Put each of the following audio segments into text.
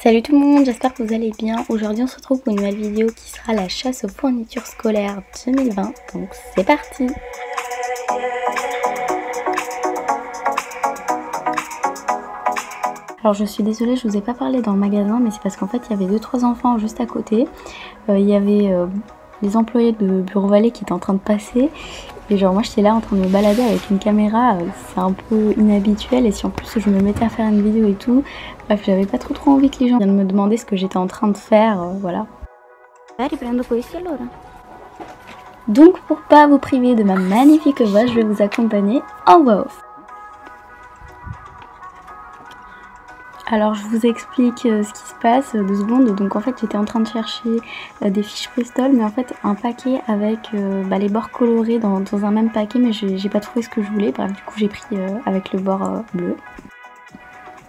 Salut tout le monde, j'espère que vous allez bien. Aujourd'hui on se retrouve pour une nouvelle vidéo qui sera la chasse aux fournitures scolaires 2020. Donc c'est parti. Alors je suis désolée, je vous ai pas parlé dans le magasin, mais c'est parce qu'en fait il y avait 2-3 enfants juste à côté. Il y avait les employés de Bureau Vallée qui étaient en train de passer. Et genre moi j'étais là en train de me balader avec une caméra, c'est un peu inhabituel, et si en plus je me mettais à faire une vidéo et tout, bref j'avais pas trop envie que les gens viennent me demander ce que j'étais en train de faire, voilà. Donc pour pas vous priver de ma magnifique voix, je vais vous accompagner en voix off. Alors je vous explique ce qui se passe 2 secondes. Donc en fait j'étais en train de chercher des fiches Bristol, mais en fait un paquet avec les bords colorés dans un même paquet, mais j'ai pas trouvé ce que je voulais. Bref, du coup j'ai pris avec le bord bleu.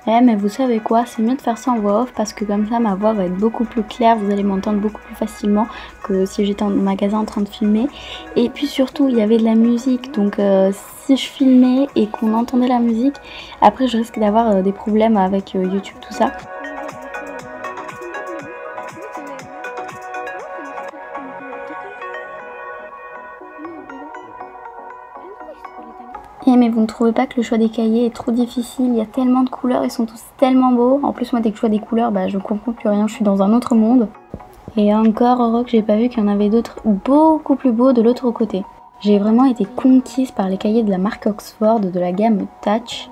Mais vous savez quoi, c'est mieux de faire ça en voix off parce que comme ça ma voix va être beaucoup plus claire, vous allez m'entendre beaucoup plus facilement que si j'étais en magasin en train de filmer. Et puis surtout il y avait de la musique, donc si je filmais et qu'on entendait la musique, après je risque d'avoir des problèmes avec YouTube, tout ça. Mais vous ne trouvez pas que le choix des cahiers est trop difficile? Il y a tellement de couleurs, ils sont tous tellement beaux. En plus moi dès que je vois des couleurs, je comprends plus rien, je suis dans un autre monde. Et encore heureux que j'ai pas vu qu'il y en avait d'autres beaucoup plus beaux de l'autre côté. J'ai vraiment été conquise par les cahiers de la marque Oxford de la gamme Touch.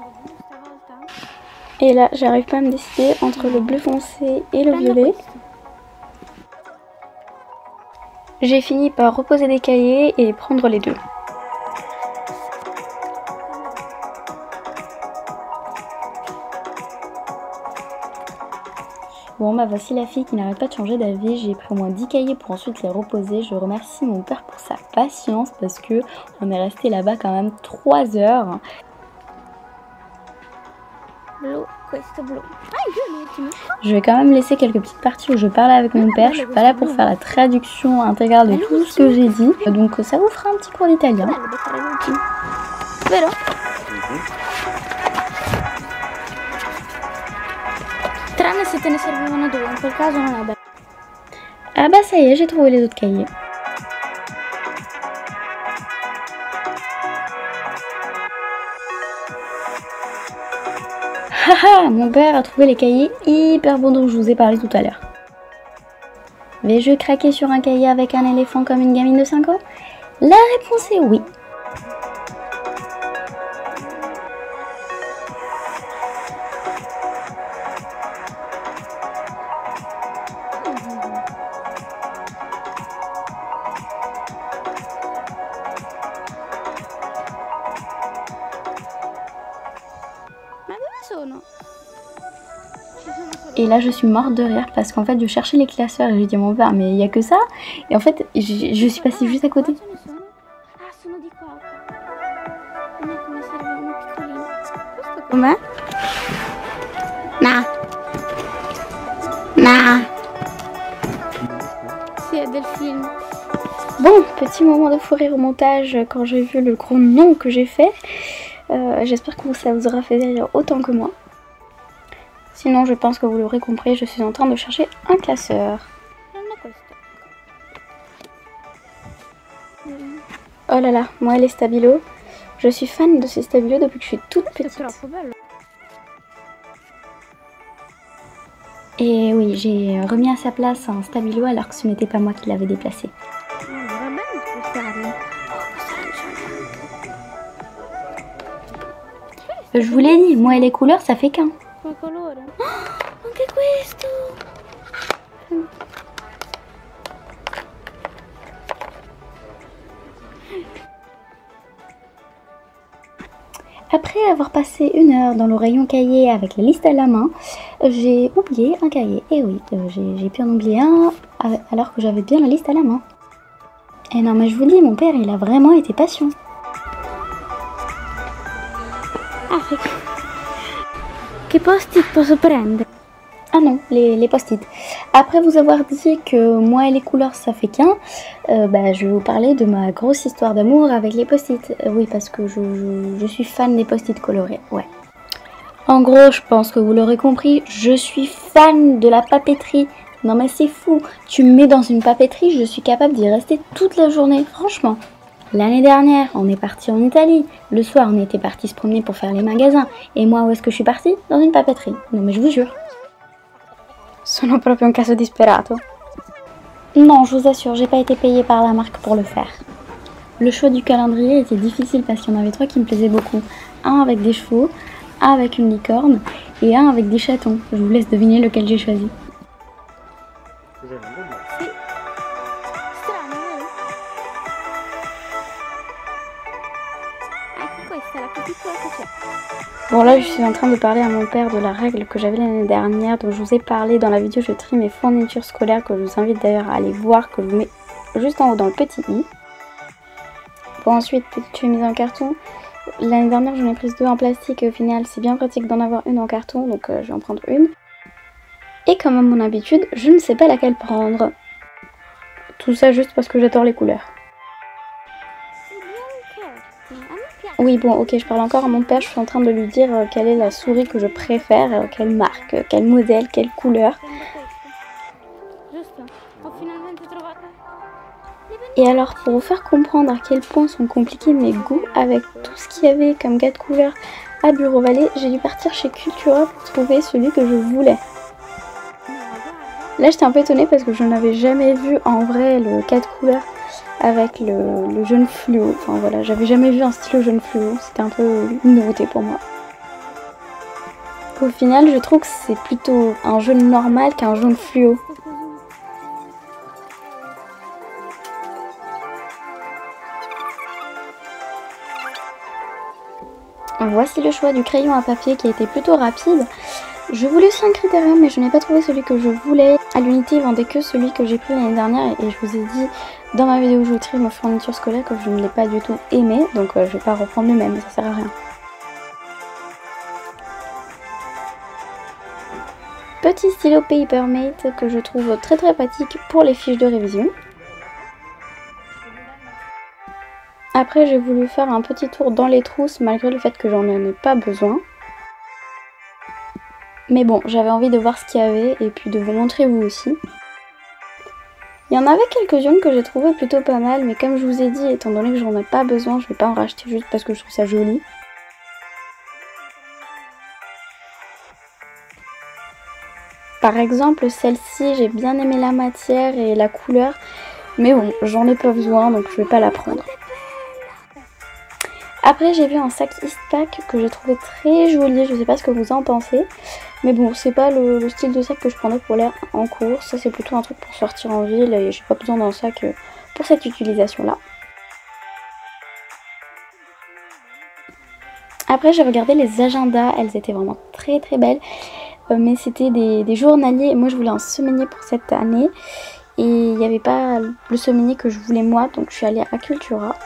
Et là j'arrive pas à me décider entre le bleu foncé et le violet. J'ai fini par reposer des cahiers et prendre les deux. Bon voici la fille qui n'arrête pas de changer d'avis. J'ai pris au moins 10 cahiers pour ensuite les reposer. Je remercie mon père pour sa patience parce que on est resté là-bas quand même 3 heures. Je vais quand même laisser quelques petites parties où je parle avec mon père. Je suis pas là pour faire la traduction intégrale de tout ce que j'ai dit. Donc ça vous fera un petit cours d'italien. Se te ne servivano 2, in quel caso non è bello. Ah bah ça y est, j'ai trouvé les autres cahiers. Haha, mon père a trouvé les cahiers hyper bons dont je vous ai parlé tout à l'heure. Vais-je craquer sur un cahier avec un éléphant comme une gamine de 5 ans? La réponse est oui. Et là je suis morte de rire parce qu'en fait je cherchais les classeurs et j'ai dit à mon père mais il n'y a que ça. Et en fait je suis passée juste à côté. Comment? Nah. Nah. C'est del film. Bon, petit moment de fou rire au montage quand j'ai vu le gros nom que j'ai fait. J'espère que ça vous aura fait rire autant que moi. Sinon, je pense que vous l'aurez compris, je suis en train de chercher un classeur. Oh là là, moi les stabilos. Je suis fan de ces stabilos depuis que je suis toute petite. Et oui, j'ai remis à sa place un stabilo alors que ce n'était pas moi qui l'avais déplacé. Je vous l'ai dit, moi et les couleurs, ça fait qu'un. Anche questo. Après avoir passé 1 heure dans le rayon cahier avec la liste à la main, j'ai oublié un cahier. Et oui, j'ai pu en oublier un alors que j'avais bien la liste à la main. Et non mais je vous dis, mon père il a vraiment été patient. Che post-it posso prendere? Ah non, les post-it. Après vous avoir dit que moi et les couleurs ça fait qu'un, je vais vous parler de ma grosse histoire d'amour avec les post-it. Oui, parce que je suis fan des post-it colorés, ouais. En gros, je pense que vous l'aurez compris, je suis fan de la papeterie. Non mais c'est fou, tu me mets dans une papeterie, je suis capable d'y rester toute la journée, franchement. L'année dernière, on est parti en Italie. Le soir, on était parti se promener pour faire les magasins. Et moi, où est-ce que je suis partie? Dans une papeterie. Non mais je vous jure. Sono proprio un caso disperato. Non, je vous assure, j'ai pas été payée par la marque pour le faire. Le choix du calendrier était difficile parce qu'il y en avait 3 qui me plaisaient beaucoup. Un avec des chevaux, un avec une licorne et un avec des chatons. Je vous laisse deviner lequel j'ai choisi. Bon là je suis en train de parler à mon père de la règle que j'avais l'année dernière dont je vous ai parlé dans la vidéo je trie mes fournitures scolaires que je vous invite d'ailleurs à aller voir, que je vous mets juste en haut dans le petit i. Bon ensuite petite chemise en carton. L'année dernière j'en ai prise 2 en plastique et au final c'est bien pratique d'en avoir une en carton donc je vais en prendre une. Et comme à mon habitude je ne sais pas laquelle prendre. Tout ça juste parce que j'adore les couleurs. Oui bon ok je parle encore à mon père, je suis en train de lui dire quelle est la souris que je préfère, quelle marque, quel modèle, quelle couleur. Et alors pour vous faire comprendre à quel point sont compliqués mes goûts avec tout ce qu'il y avait comme 4 couleurs à Bureau Vallée, j'ai dû partir chez Cultura pour trouver celui que je voulais. Là j'étais un peu étonnée parce que je n'avais jamais vu en vrai le 4 couleurs avec le jaune fluo. Enfin voilà, j'avais jamais vu un stylo jaune fluo, c'était un peu une nouveauté pour moi. Au final, je trouve que c'est plutôt un jaune normal qu'un jaune fluo. Voici le choix du crayon à papier qui a été plutôt rapide. Je voulais aussi un Critérium mais je n'ai pas trouvé celui que je voulais. À l'unité ils vendaient que celui que j'ai pris l'année dernière et je vous ai dit dans ma vidéo où je vous trie ma fourniture scolaire que je ne l'ai pas du tout aimé, donc je vais pas reprendre le même, ça sert à rien. Petit stylo Papermate que je trouve très pratique pour les fiches de révision. Après j'ai voulu faire un petit tour dans les trousses malgré le fait que j'en ai pas besoin. Mais bon, j'avais envie de voir ce qu'il y avait et puis de vous montrer vous aussi. Il y en avait quelques-unes que j'ai trouvées plutôt pas mal, mais comme je vous ai dit, étant donné que j'en ai pas besoin, je vais pas en racheter juste parce que je trouve ça joli. Par exemple, celle-ci, j'ai bien aimé la matière et la couleur, mais bon, j'en ai pas besoin donc je vais pas la prendre. Après j'ai vu un sac Eastpak que j'ai trouvé très joli, je sais pas ce que vous en pensez. Mais bon, c'est pas le style de sac que je prendrais pour l'air en cours, ça c'est plutôt un truc pour sortir en ville et j'ai pas besoin d'un sac pour cette utilisation là. Après j'ai regardé les agendas, elles étaient vraiment très belles, mais c'était des journaliers et moi je voulais un semainier pour cette année et il n'y avait pas le semainier que je voulais moi donc je suis allée à Cultura.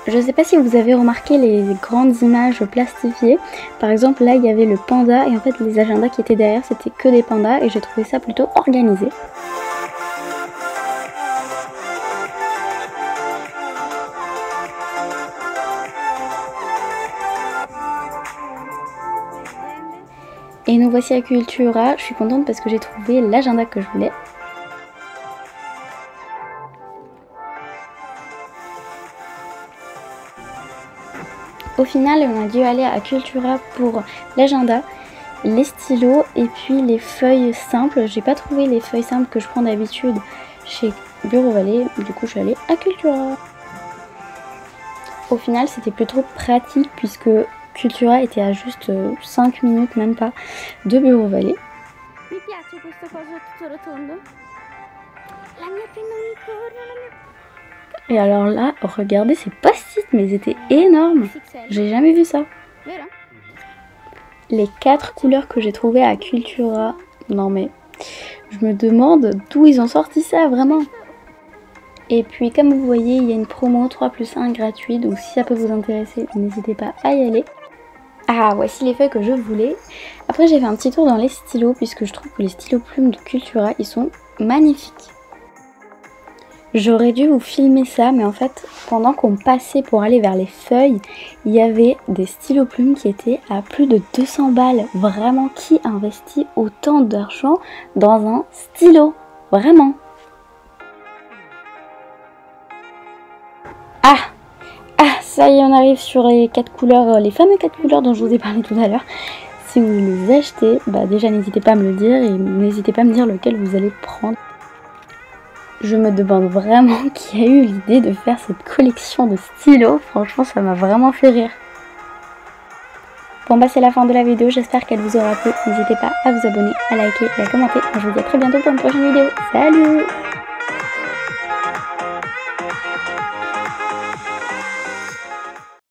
Je sais pas si vous avez remarqué les grandes images plastifiées. Par exemple là il y avait le panda et en fait les agendas qui étaient derrière c'était que des pandas et j'ai trouvé ça plutôt organisé. Et nous voici à Cultura, je suis contente parce que j'ai trouvé l'agenda que je voulais. Au final, on a dû aller à Cultura pour l'agenda, les stylos et puis les feuilles simples. J'ai pas trouvé les feuilles simples que je prends d'habitude chez Bureau Vallée, du coup je suis allée à Cultura. Au final, c'était plutôt pratique puisque Cultura était à juste 5 minutes, même pas, de Bureau Vallée. Et alors là, regardez ces post-it, mais ils étaient énormes. J'ai jamais vu ça. Les 4 couleurs que j'ai trouvées à Cultura, non mais je me demande d'où ils ont sorti ça vraiment. Et puis comme vous voyez, il y a une promo 3+1 gratuit, donc si ça peut vous intéresser, n'hésitez pas à y aller. Ah, voici les feuilles que je voulais. Après j'ai fait un petit tour dans les stylos, puisque je trouve que les stylos plumes de Cultura, ils sont magnifiques. J'aurais dû vous filmer ça, mais en fait, pendant qu'on passait pour aller vers les feuilles, il y avait des stylos plumes qui étaient à plus de 200 balles. Vraiment, qui investit autant d'argent dans un stylo? Vraiment. Ah! Ah, ça y est, on arrive sur les 4 couleurs, les fameux 4 couleurs dont je vous ai parlé tout à l'heure. Si vous les achetez, bah déjà n'hésitez pas à me le dire et n'hésitez pas à me dire lequel vous allez prendre. Je me demande vraiment qui a eu l'idée de faire cette collection de stylos. Franchement, ça m'a vraiment fait rire. Bon bah c'est la fin de la vidéo, j'espère qu'elle vous aura plu. N'hésitez pas à vous abonner, à liker et à commenter. Je vous dis à très bientôt pour une prochaine vidéo. Salut!